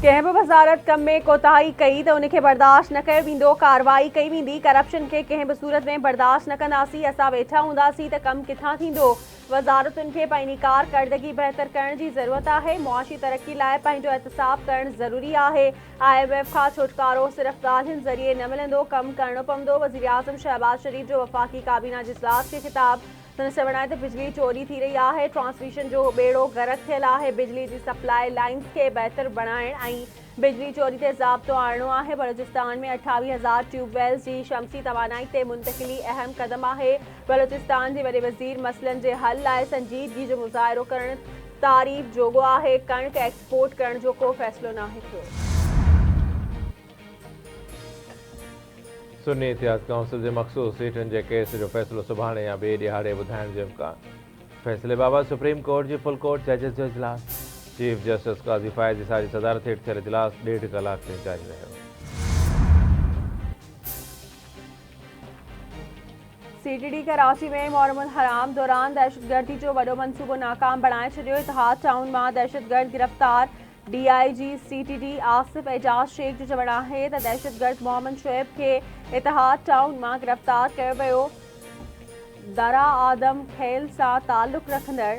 कंहिं बि वज़ारत कम में कोताही कई त उनखे बर्दाश्त न कयो वेंदो, कार्रवाई कई वेंदी। करप्शन खे कंहिं बि सूरत में बर्दाश्त न कंदासीं। असां वेठा हूंदासीं त कमु किथां थींदो। वज़ारतुनि खे पंहिंजी कारकर्दगी बहितर करण जी ज़रूरत आहे। मुआशी तरक़ी लाइ पंहिंजो एहतिसाब करणु ज़रूरी आहे। IMF खां छुटकारो सिर्फ़ ॻाल्हियुनि ज़रिए न मिलंदो, कमु करणो पवंदो। वज़ीर आज़म शहबाज शरीफ़ जो वफ़ाक़ी काबीना जे इजलास खे ख़िताब। हुन चवण त बिजली चोरी थी रही आहे, ट्रांसमिशन जो बेड़ो गर्क थियल आहे। बिजली जी सप्लाई लाइन्स खे बहितर बणाइण ऐं बिजली चोरी ते ज़ाब्तो आणणो आहे। बलूचिस्तान में 28,000 ट्यूबवेल्स जी शमसी तवानाई ते मुंतक़िली अहम क़दम आहे। बलूचिस्तान जे वॾे वज़ीर मसइलनि जे हल लाइ संजीदगी जो मुज़ाहिरो करणु तारीफ़ जोॻो आहे। कणिक एक्सपोर्ट करण जो को फ़ैसिलो नाहे थियो। सुन्नी इतिहाद काउंसिल जे मख़सूस सीटुनि जे केस जो फ़ैसिलो सुभाणे या ॿिए ॾिहाड़े ॿुधाइण जो इम्कान। फ़ैसिले बाबति सुप्रीम कोर्ट जी फुल कोर्ट जजिस जो इजलास। चीफ जस्टिस क़ाज़ी फ़ाइज़ ईसा जी सदारत हेठि थियल इजलास 1.5 कलाक ताईं जारी रहियो। CTD कराची में मुहर्रमुल हराम दौरान दहशतगर्दी जो वॾो मंसूबो नाकाम बणाए छॾियो। इतिहाद टाउन मां दहशतगर्द गिरफ़्तार। DIG CTD आसिफ एजाज शेख जो चवणु आहे त दहशतगर्द मोहम्मद शुएब खे इतिहाद टाउन मां गिरफ़्तार कयो वियो। दरा आदम खेल सां ताल्लुक़ रखंदड़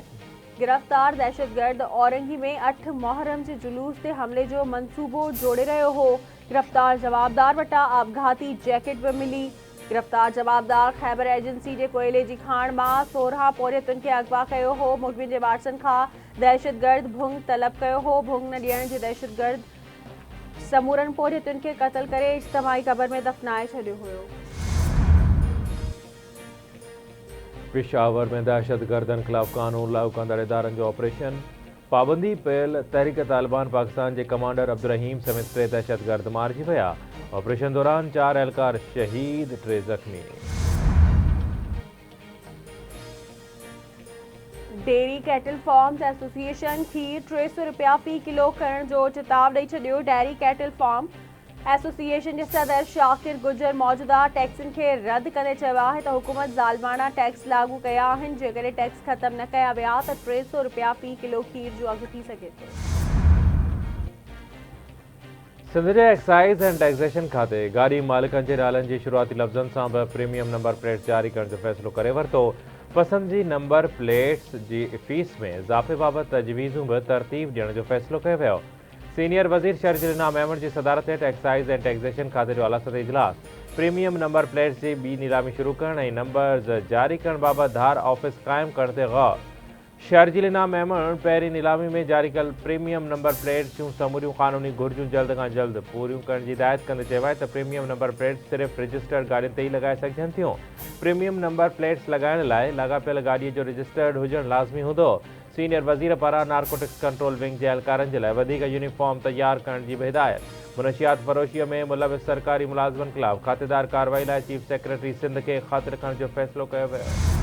गिरफ़्तार दहशतगर्द औरंगी में 8 मुहर्रम जे जुलूस ते हमले जो मंसूबो जोड़े रहियो हो। गिरफ़्तार जवाबदार वटां आपघाती जैकेट बि मिली। गिरफ़्तार जवाबदार ख़ैबर एजेंसी जे कोयले जी खाण मां 16 पोरियतुनि खे अगवा कयो हो। मुखबिर जे वारसनि खां दहशतगर्द भुंग तलब कयो हो। भुंग न ॾियण जे दहशतगर्द समूरनि पोरियतुनि खे क़त्ल करे इज्तिमाही क़बर में दफ़नाए छॾियो हुयो। पेशावर में दहशतगर्दनि ख़िलाफ़ कानून लागू कंदड़ इदारनि जो ऑपरेशन। पाबंदी पियल तहरीक तालिबान पाकिस्तान जे कमांडर अब्दुर्रहीम समेत 3 दहशतगर्द मारिजी विया। ऑपरेशन दौरान 4 एहलकार शहीद, 3 ज़ख़्मी। डेयरी कैटल फार्म्स एसोसिएशन खीर 300 रुपया फ़ी किलो करण जो चिताब ॾेई छॾियो। डेयरी कैटल फार्म एसोसिएशन जे सदर शाकिर गुजर मौजूदा टैक्सनि खे रद्द कंदे चयो आहे त हुकूमत ज़ालिमाना टैक्स लागू कया आहिनि। जेकॾहिं टैक्स ख़त्म न कया विया त 300 रुपया फ़ी किलो खीर जो अघु थी सघे थो। सिंध जे एक्साइज़ एंड टैक्सेशन खाते गाॾी मालिकनि जे नालनि जी शुरूआती लफ़्ज़नि सां बि प्रीमियम नंबर प्लेट्स जारी करण जो फ़ैसिलो करे वरितो। पसंदि जी नंबर प्लेट्स जी फ़ीस में इज़ाफ़े बाबति तजवीज़ूं बि तरतीब ॾियण जो फ़ैसिलो कयो वियो। सीनियर वज़ीर शर्जिल इनाम अहमद जी सदारत हेठि एक्साइज़ एंड टैक्सेशन खाते जो आला सतही इजलास। प्रीमियम नंबर प्लेट्स जी ॿी नीलामी शुरू करण ऐं नंबर्स जारी करण बाबति धार ऑफिस क़ाइमु करण ते गौर। शर्जिल इनाम अहमद पहिरीं नीलामी में जारी कयल प्रीमियम नंबर प्लेट्स जूं समूरियूं क़ानूनी घुरिजूं जल्द खां जल्द पूरियूं करण जी हिदायत कंदे चयो आहे त प्रीमियम नंबर प्लेट्स सिर्फ़ु रजिस्टर्ड गाॾियुनि ते ई लॻाए सघजनि थियूं। प्रीमियम नंबर प्लेट्स लॻाइण लाइ लाॻापियल गाॾीअ जो रजिस्टर्ड हुजणु लाज़मी हूंदो। सीनियर वज़ीर पारां नारकोटिक्स कंट्रोल विंग जे एहलकारनि जे लाइ वधीक यूनिफॉर्म तयारु करण जी बि हिदायत। मुनशियात फ़रोशीअ में मुलविस सरकारी मुलाज़िमनि ख़िलाफ़ खातेदार कार्रवाई लाइ चीफ सेक्रेटरी सिंध खे ख़त लिखण जो फ़ैसिलो कयो वियो।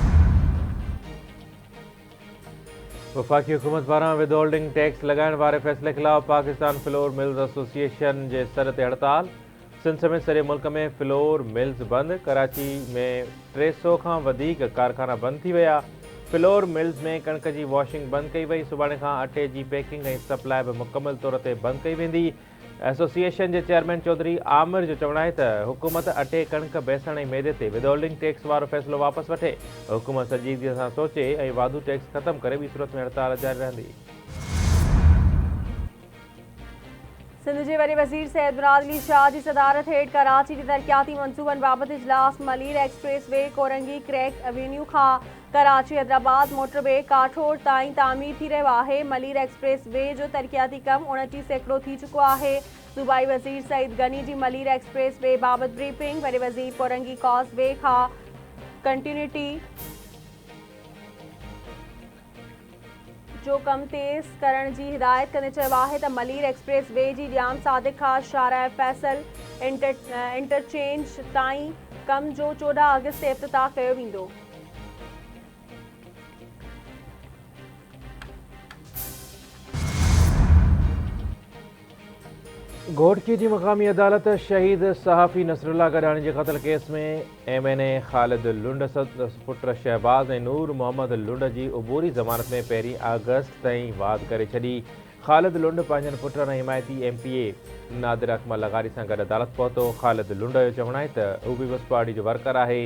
वफ़ाक़ी हुकूमत पारां विदहोल्डिंग टैक्स लॻाइण वारे फ़ैसिले ख़िलाफ़ पाकिस्तान फ्लोर मिल्स एसोसिएशन जे सर ते हड़ताल। सिंध समेत सॼे मुल्क में फ्लोर मिल्स बंदि। कराची में 300 खां वधीक कारखाना बंदि थी विया। फ्लोर मिल्स में कणिक जी वॉशिंग बंदि कई वई। सुभाणे खां अटे जी पैकिंग ऐं सप्लाई बि मुकमल तौर ते बंदि कई वेंदी। एसोसिएशन जे चेयरमैन चौधरी आमिर जो चवणु आहे त हुकूमत अटे, कणिक, बेसण ऐं मैदे ते विदहोल्डिंग टैक्स वारो फ़ैसिलो वापसि वठे। हुकूमत संजीदगीअ सां सोचे ऐं वाधू टैक्स ख़तमु करे ॿी सूरत में हड़ताल जारी रहंदी। सिंध जे वॾे वज़ीर सैयद मुराद अली शाह जी सदारत हेठि कराची जे तरक़ियाती मंसूबनि बाबति इजलास। Malir express way Korangi crack Avenue खां कराची हैदराबाद मोटरवे काठोड़ ताईं तामीर थी रहियो आहे। मलीर एक्सप्रेस वे जो तरक़ियाती कमु 29% थी चुको आहे। सूबाई वज़ीर सईद गनी जी मलीर एक्सप्रेस वे बाबति ब्रीफिंग। वॾे वज़ीर कोरंगी कॉस वे खां कंटिन्यूटी जो कम तेज़ करण जी हिदायत कंदे चयो आहे त मलीर एक्सप्रेस वे जी ॼाम सादिक खां शाहराह फैसल इंटरचेंज ताईं कम जो 14 अगस्त ते इफ़्तिताह कयो वेंदो। घोटकी जी मक़ामी अदालत शहीद सहाफ़ी नसरुल्लाह गडाणी जे क़त्ल केस में MNA ख़ालिद लुंड पुट शहबाज़ ऐं नूर मोहम्मद लुंड जी उबूरी ज़मानत में 1 अगस्त ताईं वाद करे छॾी। ख़ालिद लुंड पंहिंजनि पुटनि ऐं हिमायती MPA नादिर अकमल लगारी सां गॾु अदालत पहुतो। ख़ालिद लुंड जो चवणु आहे त हू पीपल्स पार्टी जो वर्कर आहे।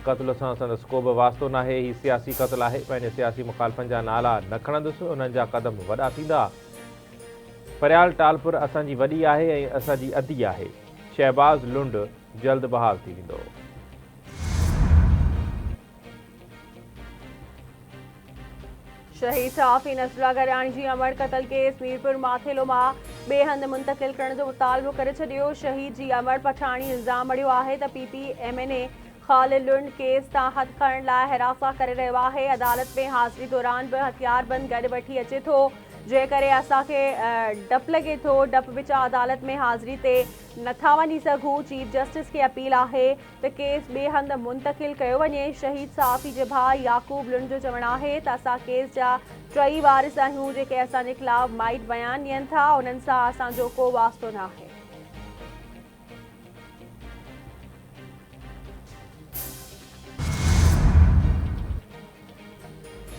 क़त्ल सां संदसि को बि वास्तो नाहे। ही सियासी क़त्ल आहे। पंहिंजे सियासी मुखालफ़नि जा नाला न खणंदुसि। उन्हनि जा क़दम वॾा थींदा। परियाल टालपुर असांजी वॾी आहे ऐं असांजी अदी आहे। शहबाज़ लुंड जल्द बहाल थी वेंदो। शहीद सहाफ़ी नसरुल्लाह गरियाणी जी अमर क़त्ल केस मीरपुर माथेलो मां ॿिए हंधि मुंतक़िल करण जो मुतालबो करे छॾियो। शहीद जी अमर पठाणी इल्ज़ाम मढ़ियो आहे त PPMNA ख़ालिद लुंड केस तां हथ खणण लाइ हिरासा करे रहियो आहे। अदालत में हाज़िरी दौरान बि हथियारबंद गॾु वठी अचे थो, जंहिं करे असांखे डपु लॻे थो। डपु विचां अदालत में हाज़िरी ते नथा वञी सघूं। चीफ जस्टिस खे अपील आहे त केस ॿिए हंधि मुंतक़िल कयो वञे। शहीद सहाफ़ी जे भाउ याकूब लुंड जो चवणु आहे त असां केस जा 3 वारिस आहियूं जेके असांजे ख़िलाफ़ माइट बयान ॾियनि था। उन्हनि सां असांजो को वास्तो न आहे।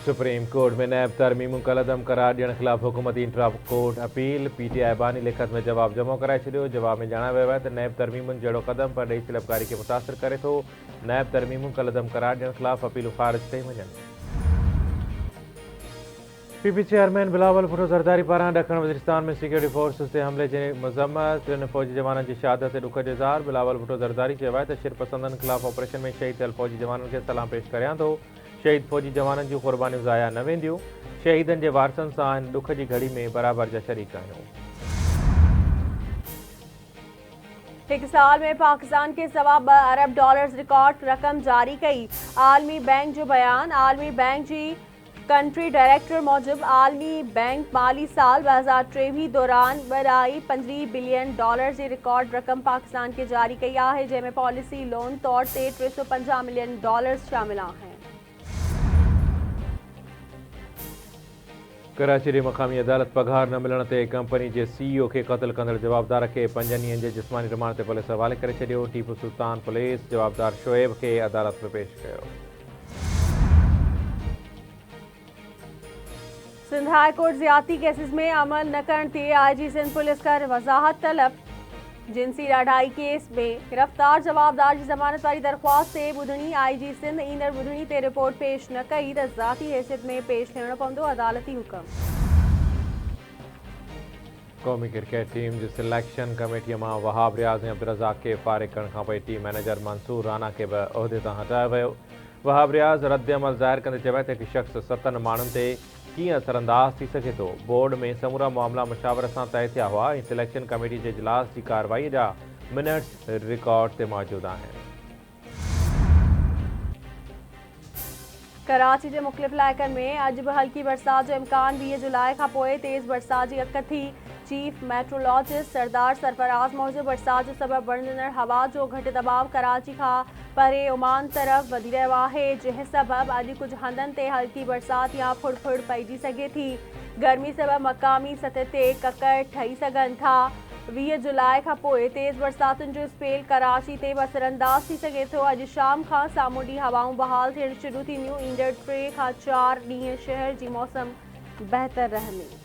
सुप्रीम कोर्ट में नैब तरमीमूं कलअदम करार ॾियण ख़िलाफ़ हुकूमती इंट्रा कोर्ट अपील। PTI बानी लिखत में जवाब जमा कराए छॾियो। जवाब में ॼाणायो वियो आहे त नैब तरमीमुनि जहिड़ो क़दम पर ॾेई तलबकारी खे मुतासिर करे थो। नैब तरमीमूं कलअदम करार ॾियण ख़िलाफ़ अपीलूं ख़ारिज कयूं वञनि। PP चेयरमैन बिलावल भुट्टो ज़रदारी पारां ॾखण वज़ीरिस्तान में सिक्योरिटी फोर्सिस ते हमले जे मज़म्मत। 3 फ़ौजी जवाननि जी शहादत ते ॾुख जो इज़हार। बिलावल भुट्टो ज़रदारी चयो आहे त शिरपसंदनि ख़िलाफ़ ऑपरेशन में शहीद थियल फ़ौजी जवाननि खे सलाम पेश करियां थो। शहीद फ़ौजी जवाननि जूं क़ुर्बानियूं ज़ाया न वेंदियूं। शहीदनि जे वारसनि सां हिन ॾुख जी घड़ी में बराबरि जा शरीक आहियूं। 1 साल में पाकिस्तान के सवा $2 अरब रिकॉर्ड रकम जारी कई। आलमी बैंक जो बयान। आलमी बैंक जी कंट्री डायरेक्टर मूजिब आलमी बैंक माली साल 2023 दौरान $2.15 बिलियन जी रिकॉर्ड रकम पाकिस्तान के जारी कई आहे, जंहिंमें पॉलिसी लोन तौर ते $350 मिलियन शामिल आहिनि। कराची जी मक़ामी अदालत पघार न मिलण ते कंपनी जे CEO खे क़त्ल कंदड़ जवाबदार खे 5 ॾींहनि जे जिस्मानी रिमांड ते पुलिस हवाले करे छॾियो। टीपू सुल्तान पुलिस जवाबदार शोएब खे अदालत में पेश कयो। सिंध हाई कोर्ट ज़्यादती केसिस में अमल न करण ते IG सिंध पुलिस कर वज़ाहत तलब। जिनसी ॾाढाई केस में गिरफ़्तार जवाबदार जी ज़मानत वारी दरख़्वास्त ते ॿुधणी IG सिंध ईंदड़ ॿुधणी ते रिपोर्ट पेश न कई त ज़ाती हैसियत में पेश थियणो पवंदो अदालती हुकुम। क़ौमी क्रिकेट टीम जी सिलेक्शन कमेटीअ मां वहाब रियाज़ ऐं अब्दुर्रज़ाक खे फारिग करण खां पोइ टीम मैनेजर मंसूर राना खे बि उहिदे तां हटायो वियो। वहाब रियाज़ रद्द अमल ज़ाहिर कंदे चयो आहे त हिकु शख़्स 7 माण्हुनि ते कीअं असरअंदाज़ थी सघे थो। बोर्ड में समूरा मामला मुशावरत सां तय थिया हुआ ऐं सिलेक्शन कमेटी जे इजलास जी कार्रवाई जा मिनट्स रिकॉर्ड ते मौजूदु आहिनि। कराची जे मुख़्तलिफ़ इलाइक़नि में अॼु बि हल्की बरसात जो इम्कान। 20 जुलाई खां पोइ तेज़ बरसात जी अक थी। चीफ मेट्रोलॉजिस्ट सरदार सरफराज़ मूजिब बरसात जो सबबु बणजंदड़ हवा जो घटि दबाव कराची खां परे ओमान तरफ़ वधी रहियो आहे, जंहिं सबबु अॼु कुझु हंधनि ते हल्की बरसात या फुड़ पइजी सघे थी। गर्मी सबबु मक़ामी सतह ते ककड़ ठही सघनि था। 20 जुलाई खां पोइ तेज़ बरसातुनि जो स्पेल कराची ते बि असरअंदाज़ थी सघे थो। अॼु शाम खां सामूंडी हवाऊं बहाल थियण शुरू थींदियूं। ईंदड़ 3 खां 4 ॾींहं शहर जी मौसम बहितर रहंदी।